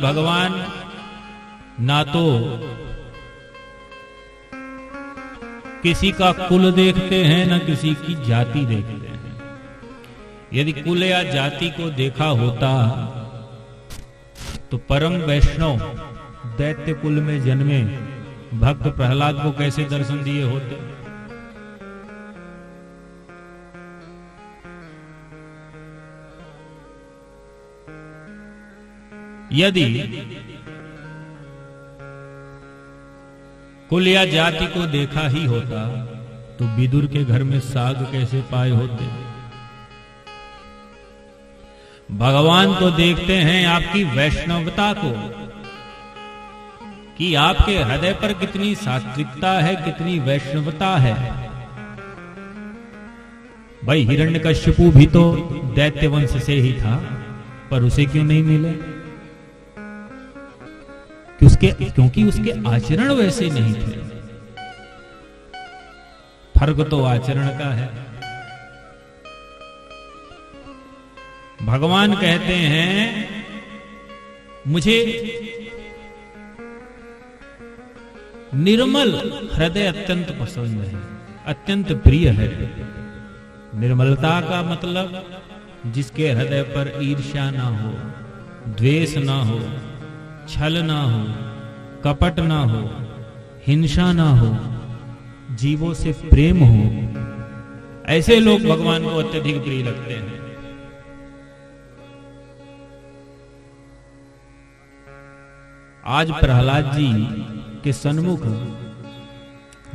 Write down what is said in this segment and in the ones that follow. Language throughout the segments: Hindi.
भगवान ना तो किसी का कुल देखते हैं ना किसी की जाति देखते हैं। यदि कुल या जाति को देखा होता तो परम वैष्णव दैत्य कुल में जन्मे भक्त प्रहलाद को कैसे दर्शन दिए होते। यदि कुल या जाति को देखा ही होता तो विदुर के घर में साग कैसे पाए होते। भगवान तो देखते हैं आपकी वैष्णवता को, कि आपके हृदय पर कितनी सात्विकता है, कितनी वैष्णवता है। भाई हिरण्यकश्यपु भी तो दैत्य वंश से ही था, पर उसे क्यों नहीं मिले? क्योंकि उसके आचरण वैसे नहीं थे। फर्क तो आचरण का है। भगवान कहते हैं मुझे निर्मल हृदय अत्यंत पसंद है, अत्यंत प्रिय है। निर्मलता का मतलब जिसके हृदय पर ईर्ष्या ना हो, द्वेष ना हो, छल ना हो, कपट ना हो, हिंसा ना हो, जीवों से प्रेम हो, ऐसे लोग भगवान को अत्यधिक प्रिय लगते हैं। आज प्रहलाद जी के सन्मुख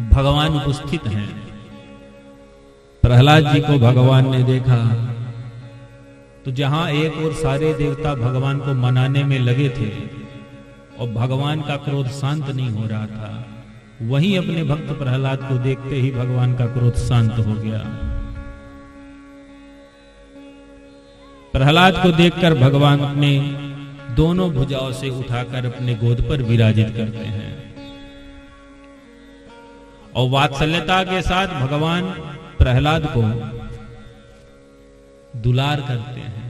भगवान उपस्थित हैं। प्रहलाद जी को भगवान ने देखा तो जहां एक और सारे देवता भगवान को मनाने में लगे थे और भगवान का क्रोध शांत नहीं हो रहा था, वहीं अपने भक्त प्रहलाद को देखते ही भगवान का क्रोध शांत हो गया। प्रहलाद को देखकर भगवान अपने दोनों भुजाओं से उठाकर अपने गोद पर विराजित करते हैं और वात्सल्यता के साथ भगवान प्रहलाद को दुलार करते हैं।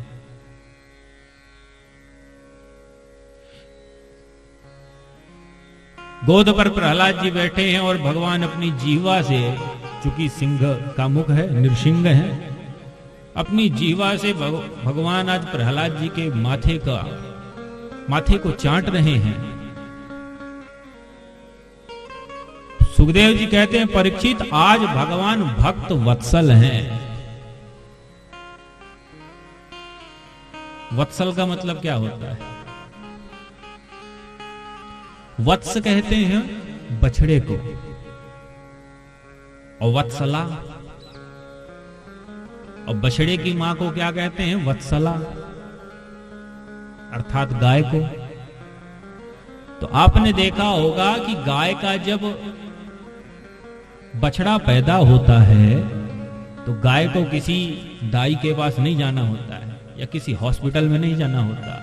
गोद पर प्रहलाद जी बैठे हैं और भगवान अपनी जीवा से, चूंकि सिंह का मुख है, नृसिंह है, अपनी जीवा से भगवान आज प्रहलाद जी के माथे को चाट रहे हैं। सुखदेव जी कहते हैं परीक्षित आज भगवान भक्त वत्सल हैं। वत्सल का मतलब क्या होता है? वत्स कहते हैं बछड़े को, और वत्सला, और बछड़े की मां को क्या कहते हैं? वत्सला, अर्थात गाय को। तो आपने देखा होगा कि गाय का जब बछड़ा पैदा होता है तो गाय को किसी दाई के पास नहीं जाना होता है या किसी हॉस्पिटल में नहीं जाना होता।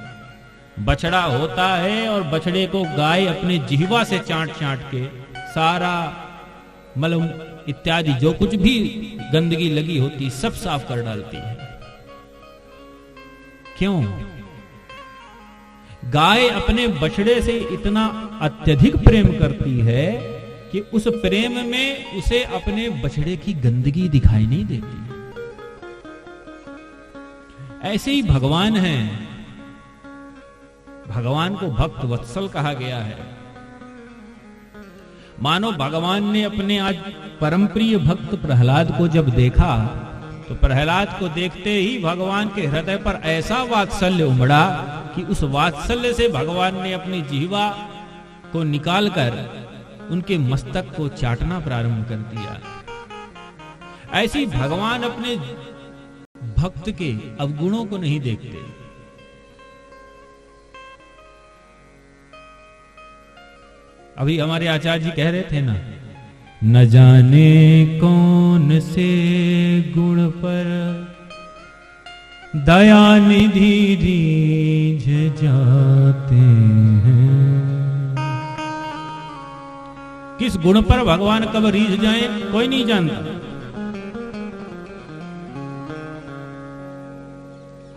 बछड़ा होता है और बछड़े को गाय अपने जिह्वा से चाट चाट के सारा मल इत्यादि जो कुछ भी गंदगी लगी होती सब साफ कर डालती है। क्यों? गाय अपने बछड़े से इतना अत्यधिक प्रेम करती है कि उस प्रेम में उसे अपने बछड़े की गंदगी दिखाई नहीं देती। ऐसे ही भगवान हैं। भगवान को भक्त वत्सल कहा गया है। मानो भगवान ने अपने आज परम प्रिय भक्त प्रहलाद को जब देखा तो प्रहलाद को देखते ही भगवान के हृदय पर ऐसा वात्सल्य उमड़ा कि उस वात्सल्य से भगवान ने अपनी जिह्वा को निकालकर उनके मस्तक को चाटना प्रारंभ कर दिया। ऐसी भगवान अपने भक्त के अवगुणों को नहीं देखते। अभी हमारे आचार्य जी कह रहे थे ना, न जाने कौन से गुण पर दया निधि रीझ जाते हैं। किस गुण पर भगवान कब रीझ जाए कोई नहीं जानता।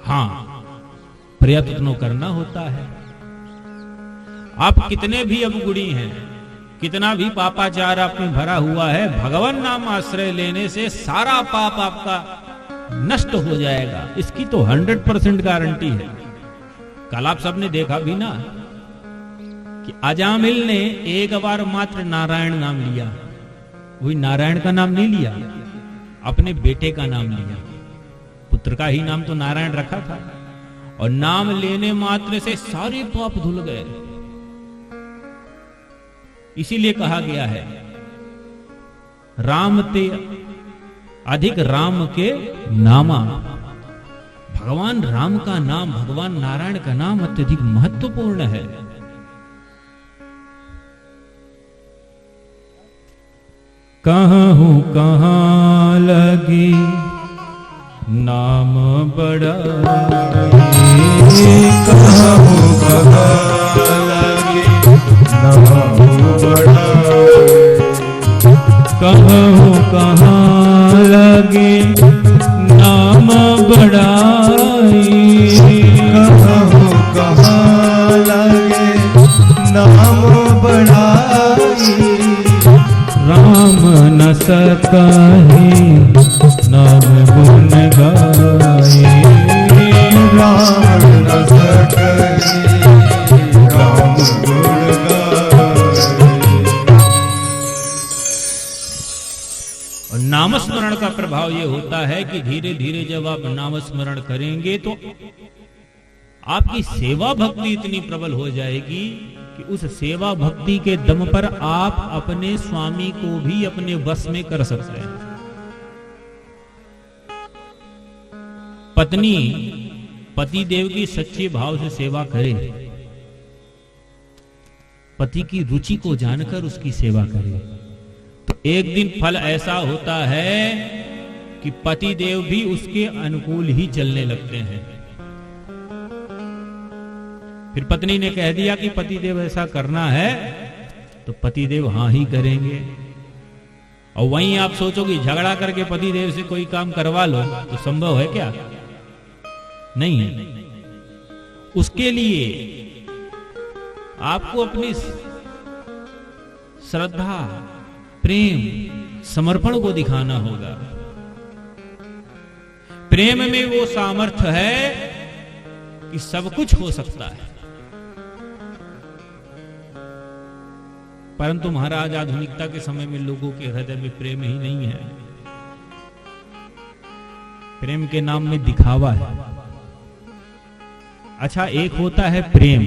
हाँ, प्रयत्न करना होता है। आप कितने भी अवगुणी हैं, कितना भी पापाचार आप में भरा हुआ है, भगवान नाम आश्रय लेने से सारा पाप आपका नष्ट हो जाएगा। इसकी तो 100% गारंटी है। कल आप सबने देखा भी ना कि अजामिल ने एक बार मात्र नारायण नाम लिया, वही नारायण का नाम नहीं लिया, अपने बेटे का नाम लिया। पुत्र का ही नाम तो नारायण रखा था, और नाम लेने मात्र से सारे पाप धुल गए। इसीलिए कहा गया है राम ते अधिक राम के नामा। भगवान राम का नाम, भगवान नारायण का नाम अत्यधिक महत्वपूर्ण है। कहूं कहां लगी नाम बड़ा, कहूं कहां लगी नाम बड़ा, कहूं कहां लगी नाम बड़ाई, कहूं कहां लगे नाम बड़ाई, राम न सकहि नाम गुण गाए, राम न सकहि राम गुण गाए। और नामस्मरण का प्रभाव यह होता है कि धीरे धीरे जब आप नामस्मरण करेंगे तो आपकी सेवा भक्ति इतनी प्रबल हो जाएगी कि उस सेवा भक्ति के दम पर आप अपने स्वामी को भी अपने वश में कर सकते हैं। पत्नी पति देव की सच्चे भाव से सेवा करे, पति की रुचि को जानकर उसकी सेवा करे, तो एक दिन फल ऐसा होता है कि पति देव भी उसके अनुकूल ही चलने लगते हैं। फिर पत्नी ने कह दिया कि पति देव ऐसा करना है, तो पति देव हाँ ही करेंगे। और वहीं आप सोचोगे झगड़ा करके पति देव से कोई काम करवा लो, तो संभव है क्या? नहीं है। उसके लिए आपको अपनी श्रद्धा, प्रेम, समर्पण को दिखाना होगा। प्रेम में वो सामर्थ्य है कि सब कुछ हो सकता है। परंतु महाराज आधुनिकता के समय में लोगों के हृदय में प्रेम ही नहीं है। प्रेम के नाम में दिखावा है। अच्छा, एक होता है प्रेम,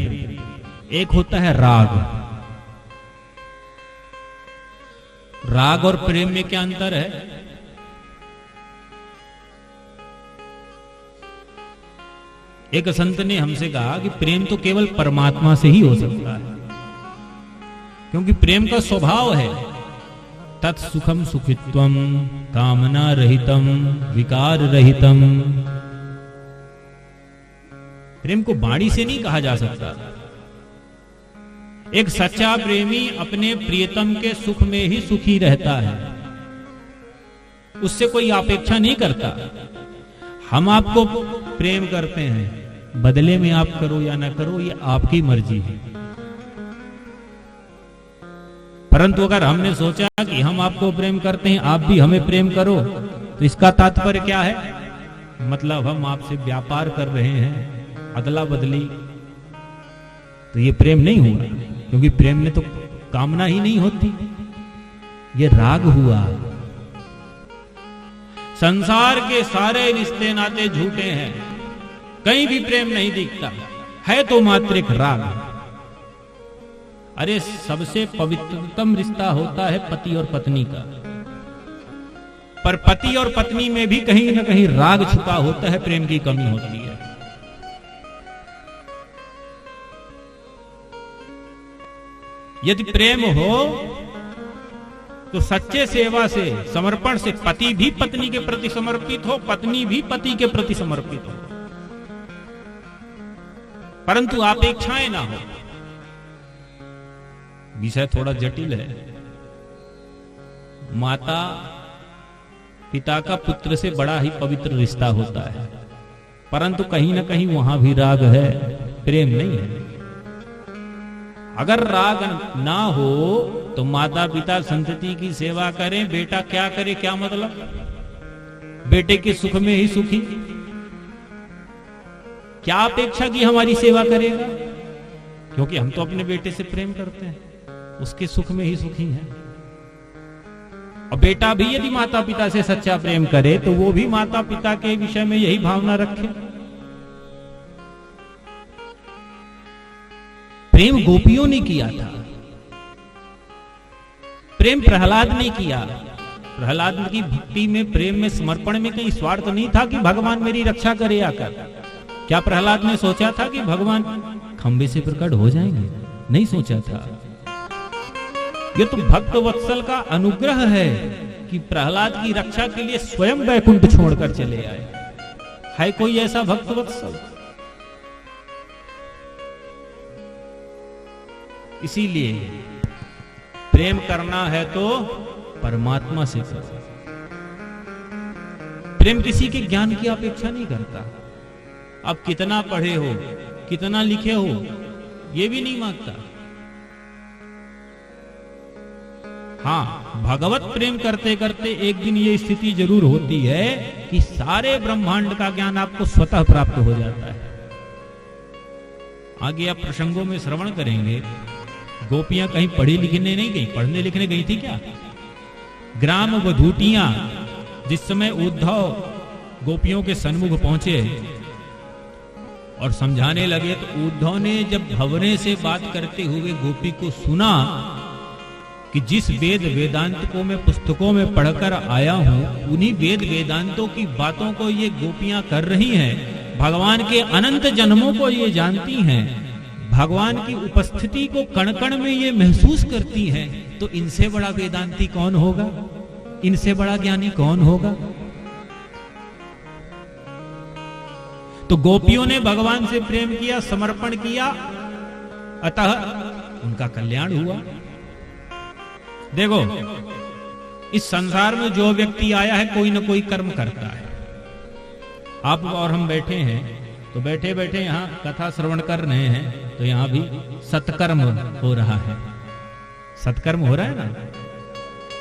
एक होता है राग। राग और प्रेम में क्या अंतर है? एक संत ने हमसे कहा कि प्रेम तो केवल परमात्मा से ही हो सकता है, क्योंकि प्रेम का स्वभाव है तत्सुखम सुखित्वम कामना रहितम विकार रहितम। प्रेम को वाणी से नहीं कहा जा सकता। एक सच्चा प्रेमी अपने प्रियतम के सुख में ही सुखी रहता है, उससे कोई अपेक्षा नहीं करता। हम आपको प्रेम करते हैं, बदले में आप करो या ना करो ये आपकी मर्जी है। परंतु अगर हमने सोचा कि हम आपको प्रेम करते हैं, आप भी हमें प्रेम करो, तो इसका तात्पर्य क्या है? मतलब हम आपसे व्यापार कर रहे हैं, अदला बदली, तो ये प्रेम नहीं हुआ, क्योंकि प्रेम में तो कामना ही नहीं होती, ये राग हुआ। संसार के सारे रिश्ते नाते झूठे हैं, कहीं भी प्रेम नहीं दिखता है, तो मात्र एक राग। अरे सबसे पवित्रतम रिश्ता होता है पति और पत्नी का, पर पति और पत्नी में भी कहीं ना कहीं राग छुपा होता है, प्रेम की कमी होती है। यदि प्रेम हो तो सच्चे सेवा से, समर्पण से पति भी पत्नी के प्रति समर्पित हो, पत्नी भी पति के प्रति समर्पित हो, परंतु अपेक्षाएं ना हो। विषय थोड़ा जटिल है। माता पिता का पुत्र से बड़ा ही पवित्र रिश्ता होता है, परंतु कहीं ना कहीं वहां भी राग है, प्रेम नहीं है। अगर राग ना हो तो माता पिता संतति की सेवा करें, बेटा क्या करे, क्या मतलब? बेटे के सुख में ही सुखी, क्या अपेक्षा की हमारी सेवा करेगा? क्योंकि हम तो अपने बेटे से प्रेम करते हैं, उसके सुख में ही सुखी हैं। और बेटा भी यदि माता पिता से सच्चा प्रेम करे तो वो भी माता पिता के विषय में यही भावना रखे। प्रेम गोपियों ने किया था, प्रेम प्रहलाद ने किया। प्रहलाद की भक्ति में, प्रेम में, समर्पण में कहीं स्वार्थ नहीं था कि भगवान मेरी रक्षा करे आकर। क्या प्रहलाद ने सोचा था कि भगवान खंबे से प्रकट हो जाएंगे? नहीं सोचा था। ये तो भक्त वत्सल का अनुग्रह है कि प्रहलाद की रक्षा के लिए स्वयं वैकुंठ छोड़कर चले आए। है कोई ऐसा भक्त वत्सल? इसीलिए प्रेम करना है तो परमात्मा से करो। प्रेम किसी के ज्ञान की अपेक्षा नहीं करता। आप कितना पढ़े हो, कितना लिखे हो, यह भी नहीं मांगता। हाँ, भगवत प्रेम करते करते एक दिन ये स्थिति जरूर होती है कि सारे ब्रह्मांड का ज्ञान आपको स्वतः प्राप्त हो जाता है। आगे आप प्रसंगों में श्रवण करेंगे। गोपियां कहीं पढ़ी लिखने नहीं गई, पढ़ने लिखने गई थी क्या? ग्राम वधूटियां जिस समय उद्धव गोपियों के सन्मुख पहुंचे और समझाने लगे, तो उद्धव ने जब भंवरे से बात करते हुए गोपी को सुना कि जिस वेद वेदांतों में, पुस्तकों में पढ़कर आया हूं, उन्हीं वेद वेदांतों की बातों को ये गोपियां कर रही हैं, भगवान के अनंत जन्मों को ये जानती हैं, भगवान की उपस्थिति को कण कण में ये महसूस करती हैं, तो इनसे बड़ा वेदांती कौन होगा? इनसे बड़ा ज्ञानी कौन होगा? तो गोपियों ने भगवान से प्रेम किया, समर्पण किया, अतः उनका कल्याण हुआ। देखो, इस संसार में जो व्यक्ति आया है कोई ना कोई कर्म करता है। आप और हम बैठे हैं तो बैठे बैठे यहाँ कथा श्रवण कर रहे हैं, तो यहाँ भी सत्कर्म हो रहा है। सत्कर्म हो रहा है ना।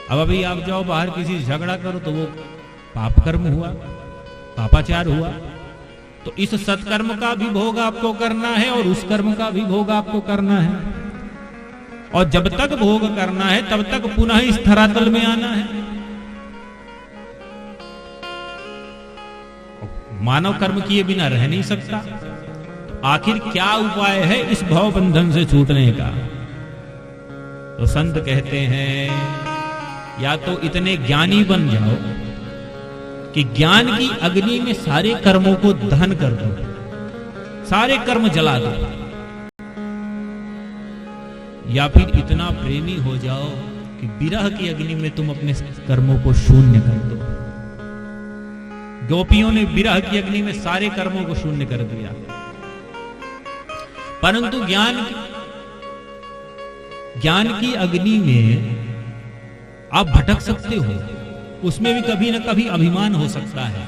अब अभी आप जाओ बाहर किसी से झगड़ा करो तो वो पाप कर्म हुआ, पापाचार हुआ। तो इस सत्कर्म का भी भोग आपको करना है और उस कर्म का भी भोग आपको करना है। और जब तक भोग करना है तब तक पुनः इस धरातल में आना है। मानव कर्म किए बिना रह नहीं सकता। तो आखिर क्या उपाय है इस भव बंधन से छूटने का? तो संत कहते हैं, या तो इतने ज्ञानी बन जाओ कि ज्ञान की अग्नि में सारे कर्मों को दहन कर दो, सारे कर्म जला दो, या फिर इतना प्रेमी हो जाओ कि विरह की अग्नि में तुम अपने कर्मों को शून्य कर दो। गोपियों ने विरह की अग्नि में सारे कर्मों को शून्य कर दिया। परंतु ज्ञान की अग्नि में आप भटक सकते हो, उसमें भी कभी ना कभी अभिमान हो सकता है,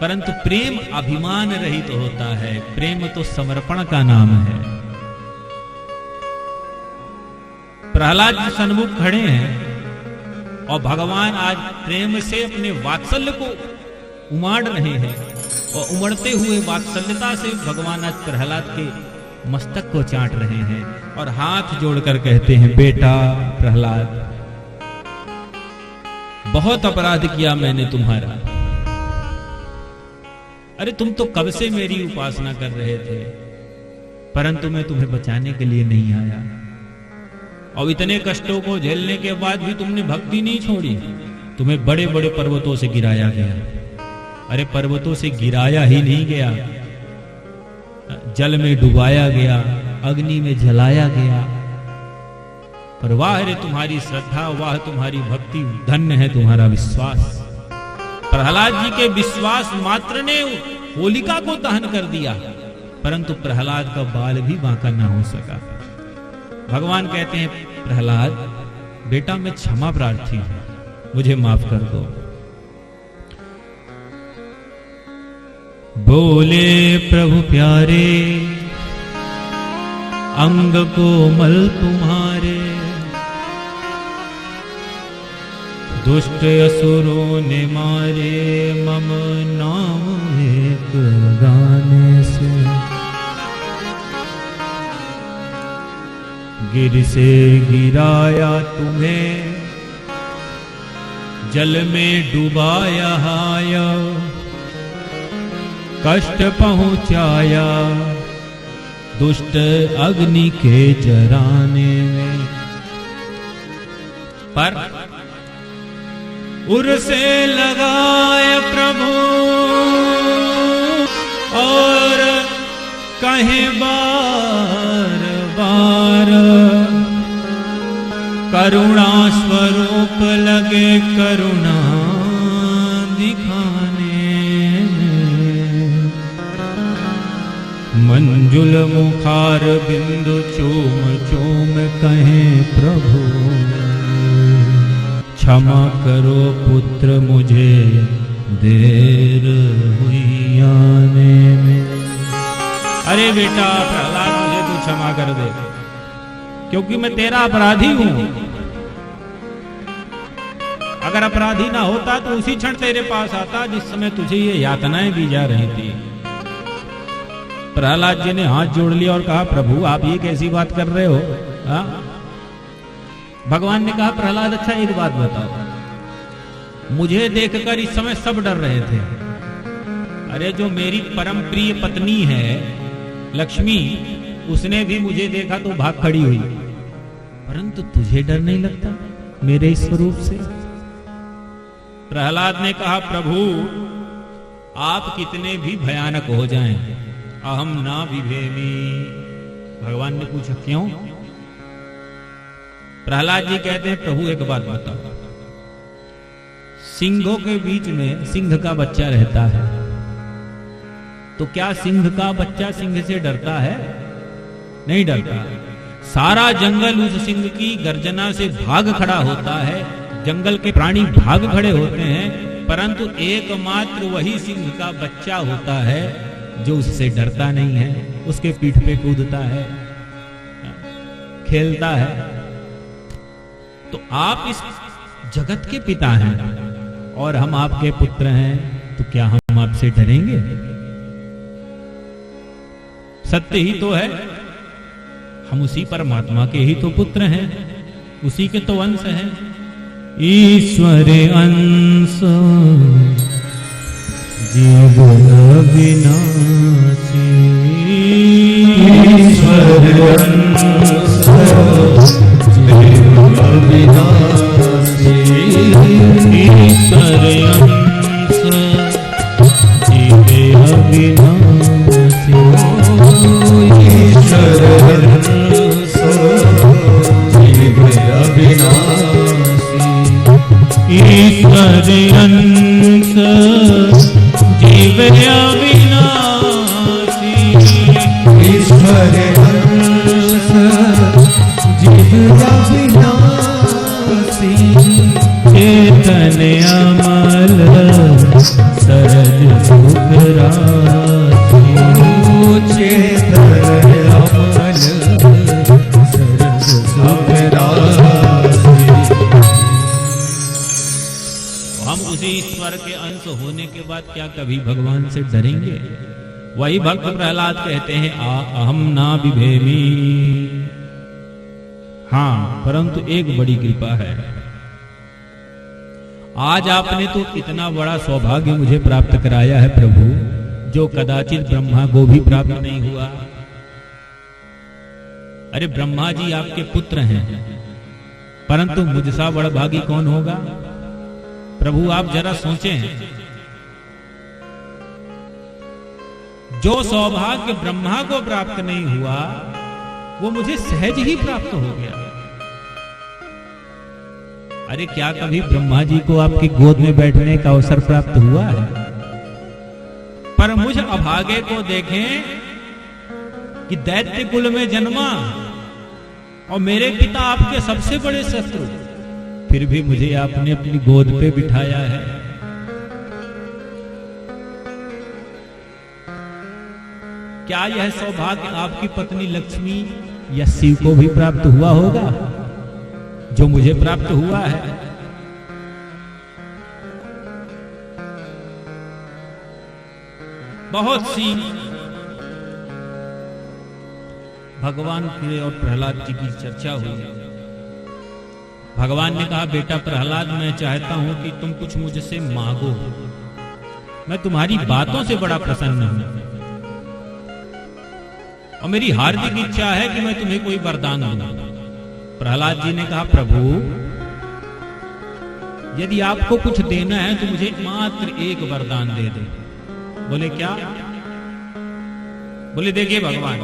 परंतु प्रेम अभिमान रहित होता है। प्रेम तो समर्पण का नाम है। प्रहलाद जी सन्मुख खड़े हैं और भगवान आज प्रेम से अपने वात्सल्य को उमाड़ रहे हैं, और उमड़ते हुए वात्सल्यता से भगवान आज प्रहलाद के मस्तक को चाट रहे हैं और हाथ जोड़कर कहते हैं, बेटा प्रहलाद, बहुत अपराध किया मैंने तुम्हारा। अरे तुम तो कब से मेरी उपासना कर रहे थे, परंतु मैं तुम्हें बचाने के लिए नहीं आया। और इतने कष्टों को झेलने के बाद भी तुमने भक्ति नहीं छोड़ी। तुम्हें बड़े बड़े पर्वतों से गिराया गया। अरे पर्वतों से गिराया ही नहीं गया, जल में डुबाया गया, अग्नि में जलाया गया। पर वाह रे तुम्हारी श्रद्धा, वाह तुम्हारी भक्ति, धन्य है तुम्हारा विश्वास। प्रहलाद जी के विश्वास मात्र ने होलिका को दहन कर दिया, परंतु प्रहलाद का बाल भी बांका न हो सका। भगवान कहते हैं, प्रहलाद बेटा मैं क्षमा प्रार्थी हूं, मुझे माफ कर दो। बोले प्रभु प्यारे अंग कोमल तुम्हारे, दुष्ट असुरों ने मारे मम नाम एक गाने से। गिर से गिराया तुम्हें, जल में डुबाया हाया, कष्ट पहुंचाया दुष्ट अग्नि के जराने में। पर उर से लगाए प्रभु और कहे बार बार, करुणा स्वरूप लगे करुणा दिखाने। मंजुल मुखार बिंदु चूम चूम कहे प्रभु, क्षमा करो पुत्र मुझे देर हुई आने में। अरे बेटा प्रहलाद, मुझे तू क्षमा कर दे, क्योंकि मैं तेरा अपराधी हूं। अगर अपराधी ना होता तो उसी क्षण तेरे पास आता जिस समय तुझे ये यातनाएं दी जा रही थी। प्रहलाद जी ने हाथ जोड़ लिया और कहा, प्रभु आप ये कैसी बात कर रहे हो? हा? भगवान ने कहा, प्रहलाद अच्छा एक बात बताओ, मुझे देखकर इस समय सब डर रहे थे। अरे जो मेरी परम प्रिय पत्नी है लक्ष्मी, उसने भी मुझे देखा तो भाग खड़ी हुई, परंतु तुझे डर नहीं लगता मेरे इस स्वरूप से? प्रहलाद ने कहा, प्रभु आप कितने भी भयानक हो जाएं, अहम ना विभेमी। भगवान ने पूछा क्यों? प्रहलाद जी कहते हैं, प्रभु एक बात बताओ, सिंहों के बीच में सिंह का बच्चा रहता है, तो क्या सिंह का बच्चा सिंह से डरता है? नहीं डरता। सारा जंगल उस सिंह की गर्जना से भाग खड़ा होता है, जंगल के प्राणी भाग खड़े होते हैं, परंतु एकमात्र वही सिंह का बच्चा होता है जो उससे डरता नहीं है, उसके पीठ पे कूदता है, खेलता है। तो आप इस जगत के पिता हैं और हम आपके पुत्र हैं, तो क्या हम आपसे डरेंगे? सत्य ही तो है, हम उसी परमात्मा के ही तो पुत्र हैं, उसी के तो अंश हैं। ईश्वर अंश जीवन विनाशी, ईश्वर अंश जीवन विनाशी, ईश्वर अंश जीवे अविनाशी, ईश्वर अंश जीवे अविनाशी, ईश्वर अंश जीवे अविनाशी, ईश्वर अंश जीवे अविनाशी, चेतन अमल सरज सुख राशि, चेतन अमल सरज सुख राशि। हम उसी ईश्वर के अंश होने के बाद क्या कभी भगवान से डरेंगे? वही भक्त प्रहलाद कहते हैं, अहम ना विभेमी। हाँ, परंतु एक बड़ी कृपा है, आज आपने तो इतना बड़ा सौभाग्य मुझे प्राप्त कराया है प्रभु, जो कदाचित ब्रह्मा को भी प्राप्त नहीं हुआ। अरे ब्रह्मा जी आपके पुत्र हैं, परंतु मुझसा बड़ा भागी कौन होगा? प्रभु आप जरा सोचें, जो सौभाग्य ब्रह्मा को प्राप्त नहीं हुआ वो मुझे सहज ही प्राप्त हो गया। अरे क्या कभी ब्रह्मा जी को आपकी गोद में बैठने का अवसर प्राप्त हुआ है? पर मुझ अभागे को देखें कि दैत्य कुल में जन्मा और मेरे पिता आपके सबसे बड़े शत्रु, फिर भी मुझे आपने अपनी गोद पे बिठाया है। क्या यह सौभाग्य आपकी पत्नी लक्ष्मी या शिव को भी प्राप्त हुआ होगा जो मुझे प्राप्त हुआ है। बहुत सी भगवान के और प्रहलाद जी की चर्चा हुई। भगवान ने कहा, बेटा प्रहलाद, मैं चाहता हूं कि तुम कुछ मुझसे मांगो, मैं तुम्हारी बातों से बड़ा प्रसन्न हूं और मेरी हार्दिक इच्छा है कि मैं तुम्हें कोई वरदान दूं। प्रहलाद जी ने कहा, प्रभु यदि आपको कुछ देना है तो मुझे मात्र एक वरदान दे दे। बोले क्या? बोले देखिए भगवान,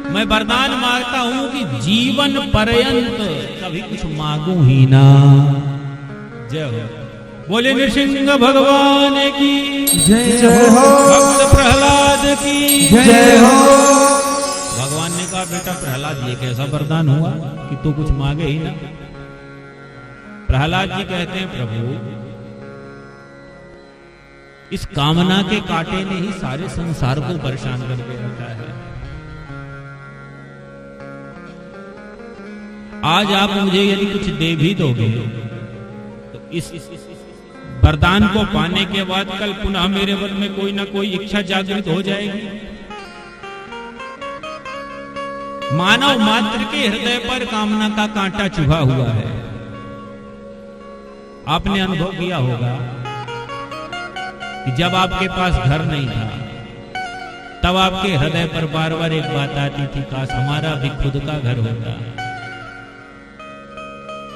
मैं वरदान मांगता हूं कि जीवन पर्यंत कभी कुछ मांगू ही ना। जय हो। बोले नृसिंह भगवान की जय हो। भक्त प्रहलाद की जय हो। भगवान ने कहा, बेटा प्रहलाद, ये कैसा वरदान हुआ कि तू कुछ मांगे ही ना? प्रहलाद जी कहते हैं, प्रभु इस कामना के कांटे ने ही सारे संसार को परेशान करके रखा है। आज आप मुझे यदि कुछ दे भी दोगे तो इस वरदान को पाने के बाद कल पुनः मेरे मन में कोई ना कोई इच्छा जागृत हो जाएगी। मानव मात्र के हृदय पर कामना का कांटा चुभा हुआ है। आपने अनुभव किया होगा कि जब आपके पास घर नहीं था तब आपके हृदय पर बार बार एक बात आती थी, काश हमारा भी खुद का घर होता।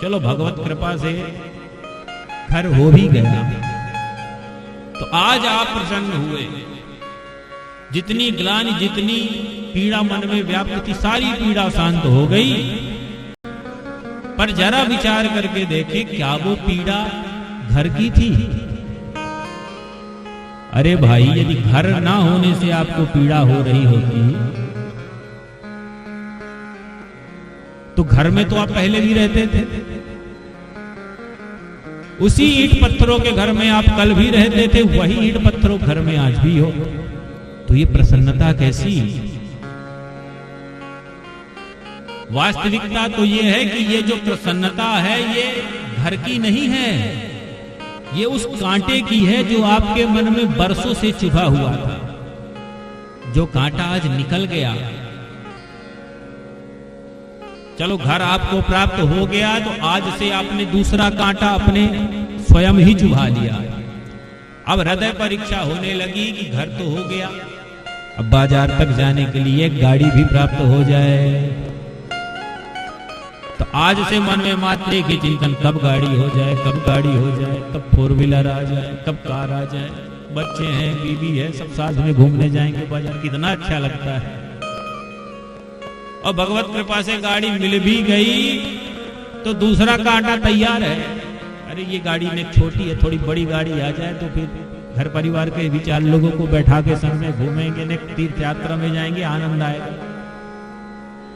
चलो भगवत कृपा से घर हो भी गया तो आज आप प्रसन्न हुए। जितनी ग्लानि, जितनी पीड़ा मन में व्याप्त थी, सारी पीड़ा शांत हो गई। पर जरा विचार करके देखें, क्या वो पीड़ा घर की थी? अरे भाई, यदि घर ना होने से आपको पीड़ा हो रही होती तो घर में तो आप पहले भी रहते थे। उसी ईंट पत्थरों के घर में आप कल भी रहते थे, वही ईंट पत्थरों घर में आज भी हो। तो ये प्रसन्नता कैसी? वास्तविकता तो ये है कि ये जो प्रसन्नता है ये घर की नहीं है, ये उस कांटे की है जो आपके मन में बरसों से चुभा हुआ था। जो कांटा आज निकल गया। चलो घर आपको प्राप्त हो गया तो आज से आपने दूसरा कांटा अपने स्वयं ही चुभा लिया। अब हृदय पर इच्छा होने लगी कि घर तो हो गया, अब बाजार तक जाने के लिए एक गाड़ी भी प्राप्त हो जाए। तो आज से मन में मात्र एक ही चिंतन, कब गाड़ी हो जाए, कब गाड़ी हो जाए, कब फोर व्हीलर आ जाए, कब कार आ जाए, बच्चे हैं, बीवी है, सब साथ में घूमने जाएंगे बाजार, कितना अच्छा लगता है। और भगवत कृपा से गाड़ी मिल भी गई तो दूसरा कांटा तैयार है। अरे ये गाड़ी में छोटी है, थोड़ी बड़ी गाड़ी आ जाए तो फिर घर परिवार के भी 4 लोगों को बैठा के संग में घूमेंगे, ने तीर्थ यात्रा में जाएंगे, आनंद आएगा।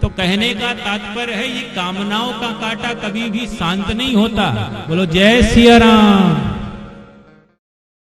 तो कहने का तात्पर्य है, ये कामनाओं का कांटा कभी भी शांत नहीं होता। बोलो जय सिया राम।